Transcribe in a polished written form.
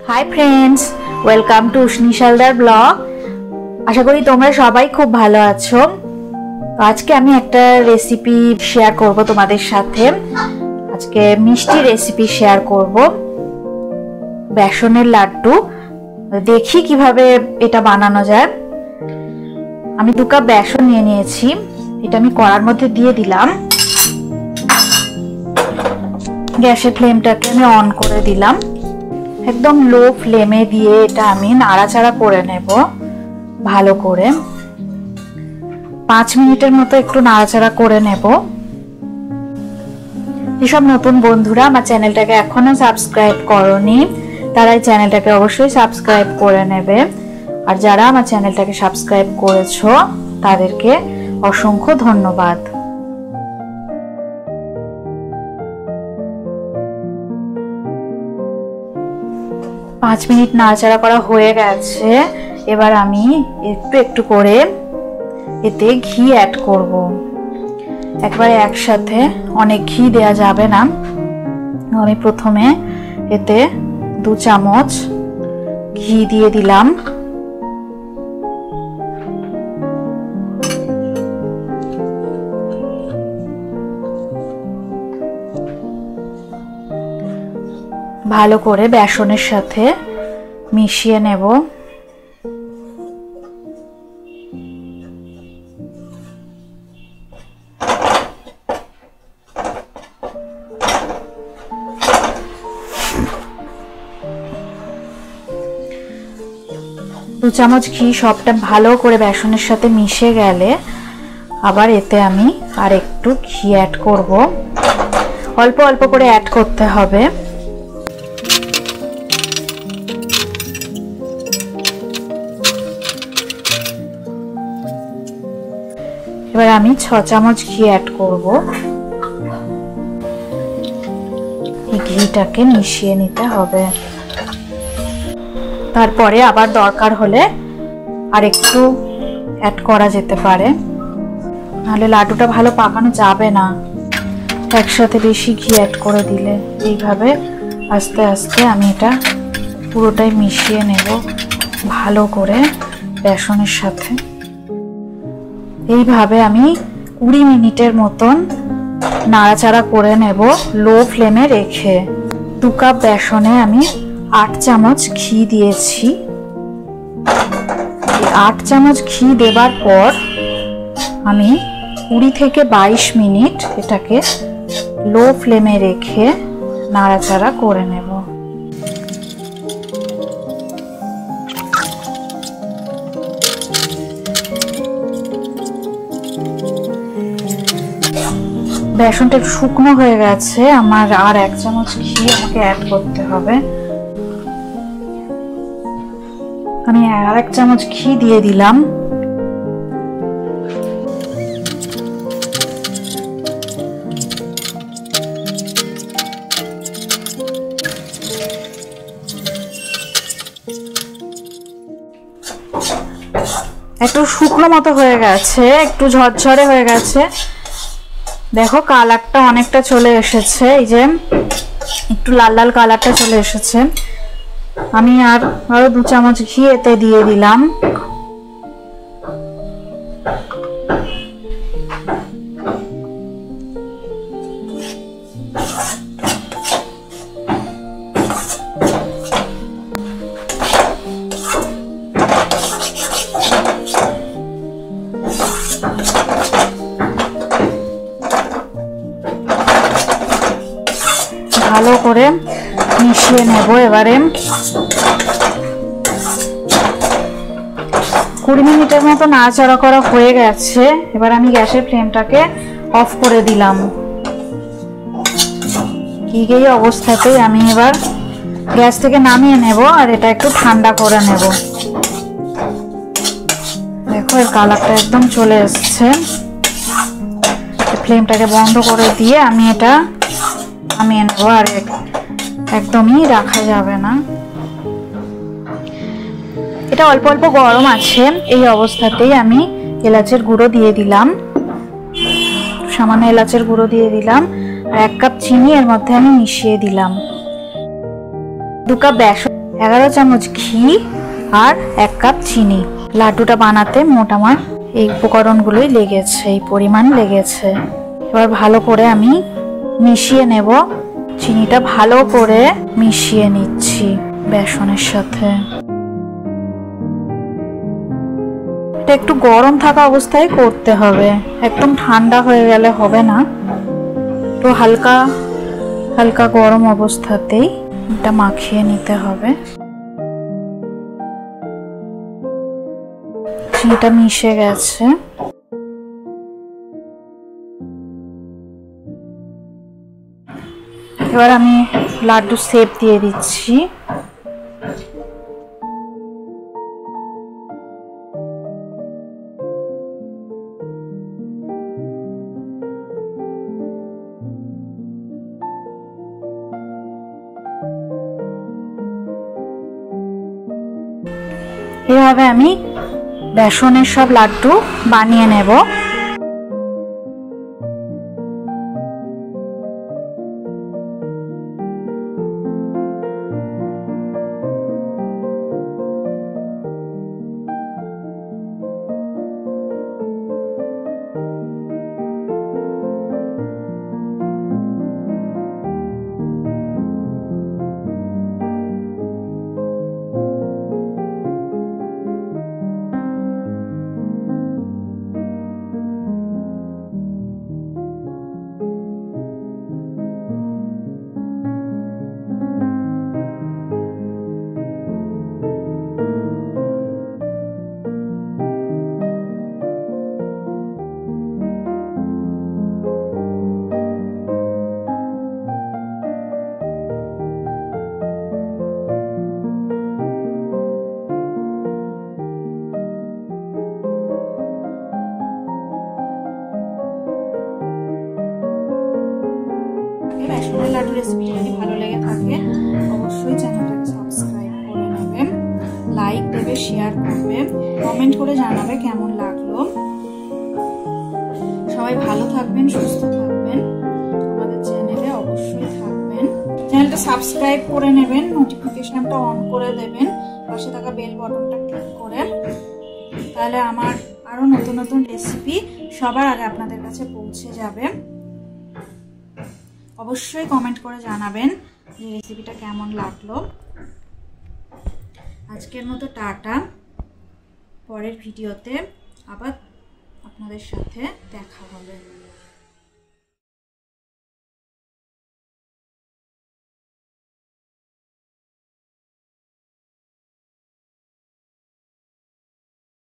High friends, welcome to Ushnish Haldar blog. आशा करी তোমরা সবাই খুব ভালো আছো। আজকে আমি একটা রেসিপি শেয়ার করব তোমাদের সাথে। আজকে মিষ্টি রেসিপি শেয়ার করব, বেসনের লাড্ডু। দেখি কিভাবে এটা বানানো যায়। আমি 2 কাপ বেসন নিয়ে নিয়েছি, এটা আমি কড়ার মধ্যে দিয়ে দিলাম। গ্যাসের ফ্লেমটাকে আমি অন করে দিলাম। एकदम लो फ्लेमे दिए এটা আমি নাড়াচাড়া করে নেব ভালো করে। 5 মিনিটের মতো একটু নাড়াচাড়া করে নেব। যেসব নতুন বন্ধুরা আমার চ্যানেলটাকে এখনো সাবস্ক্রাইব করোনি তারা এই চ্যানেলটাকে অবশ্যই সাবস্ক্রাইব করে নেবে, আর যারা আমার চ্যানেলটাকে সাবস্ক্রাইব করেছো তাদেরকে অসংখ্য ধন্যবাদ। 5 মিনিট নাড়াচাড়া করা হয়ে গেছে। এবার আমি একটু একটু করে এতে ঘি অ্যাড করব। একবারে একসাথে অনেক ঘি দেয়া যাবে না। আমি প্রথমে এতে 2 চামচ ঘি দিয়ে দিলাম। ভালো করে বেসনের সাথে মিশিয়ে নেব। दो চামচ ঘি সবটা ভালো করে বেসনের সাথে মিশে গেলে আবার এতে আমি আর একটু ঘি অ্যাড করব। অল্প অল্প করে অ্যাড করতে হবে। এবার আমি 6 চামচ ঘি অ্যাড করব। এই ঘিটাকে মিশিয়ে নিতে হবে। তারপরে আবার দরকার হলে আর একটু অ্যাড করা যেতে পারে, নাহলে লাড্ডুটা ভালো পাকানো যাবে না একসাথে বেশি ঘি অ্যাড করে দিলে। এইভাবে আস্তে আস্তে আমি এটা পুরোটাই মিশিয়ে নেব ভালো করে বেসনের সাথে। এইভাবে আমি 20 মিনিটের মতন নাড়াচাড়া করে নেব লো ফ্লেমে রেখে। 2 কাপ বেসনে আমি 8 চামচ ঘি দিয়েছি। 8 চামচ ঘি দেবার পর আমি 20 থেকে 22 মিনিট এটাকে লো ফ্লেমে রেখে নাড়াচাড়া করে নেব। বেসনটা একটু শুকনো হয়ে গেছে, আমার আর 1 চামচ ঘি আমাকে অ্যাড করতে হবে। আমি আর 1 চামচ ঘি দিয়ে দিলাম। একটু শুকনো মতো হয়ে গেছে, একটু ঝরঝরে হয়ে গেছে। দেখো কালারটা অনেকটা চলে এসেছে, এই যে একটু লাল লাল কালারটা চলে এসেছে। আমি আরো 2 চামচ ঘি এতে দিয়ে দিলাম। ভালো করে মিশিয়ে নেব। এবারে 20 মিনিটের মতো নাড়াচাড়া করা হয়ে গেছে। এবার আমি গ্যাসের ফ্লেমটাকে অফ করে দিলাম। এই অবস্থাতেই আমি এবার গ্যাস থেকে নামিয়ে নেব আর এটা একটু ঠান্ডা করে নেব। দেখো এর কালারটা একদম চলে এসছে। ফ্লেমটাকে বন্ধ করে দিয়ে আমি এটা নামিয়ে নেব, আর একদমই রাখা যাবে না। এটা অল্প অল্প গরম আছে, এই অবস্থাতেই আমি এলাচের গুঁড়ো দিয়ে দিলাম, সামান্য এলাচের গুঁড়ো দিয়ে দিলাম, আর 1 কাপ চিনি এর মধ্যে আমি মিশিয়ে দিলাম, 2 কাপ বেসন, 11 চামচ ঘি আর 1 কাপ চিনি। লাড্ডুটা বানাতে মোট আমার এই উপকরণগুলোই লেগেছে, এই পরিমাণ লেগেছে। এবার ভালো করে আমি মিশিয়ে নেব। চিনিটা ভালো করে মিশিয়ে নিচ্ছি বেসনের সাথে। এটা একটু গরম থাকা অবস্থায় করতে হবে, একদম ঠান্ডা হয়ে গেলে হবে না। তো হালকা হালকা গরম অবস্থাতেই এটা মাখিয়ে নিতে হবে। চিনিটা মিশে গেছে। এবার আমি লাড্ডু শেপ দিয়ে দিচ্ছি। এভাবে আমি বেসনের সব লাড্ডু বানিয়ে নেব। বেসনের লাড্ডু রেসিপিটা যদি ভালো লেগে থাকে অবশ্যই চ্যানেলটাকে সাবস্ক্রাইব করে নেবেন, লাইক দেবে, শেয়ার করবে, কমেন্ট করে জানাবে কেমন লাগলো। সবাই ভালো থাকবেন, সুস্থ থাকবেন, আমাদের চ্যানেলে অবশ্যই থাকবেন। চ্যানেলটা সাবস্ক্রাইব করে নেবেন, নোটিফিকেশনটা অন করে দেবেন, পাশে থাকা বেল বাটনটা ক্লিক করে, তাহলে আমার আরো নতুন নতুন রেসিপি সবার আগে আপনাদের কাছে পৌঁছে যাবে। অবশ্যই কমেন্ট করে জানাবেন যে রেসিপিটা কেমন লাগলো। আজকের মতো টাটা, পরের ভিডিওতে আবার আপনাদের সাথে দেখা হবে।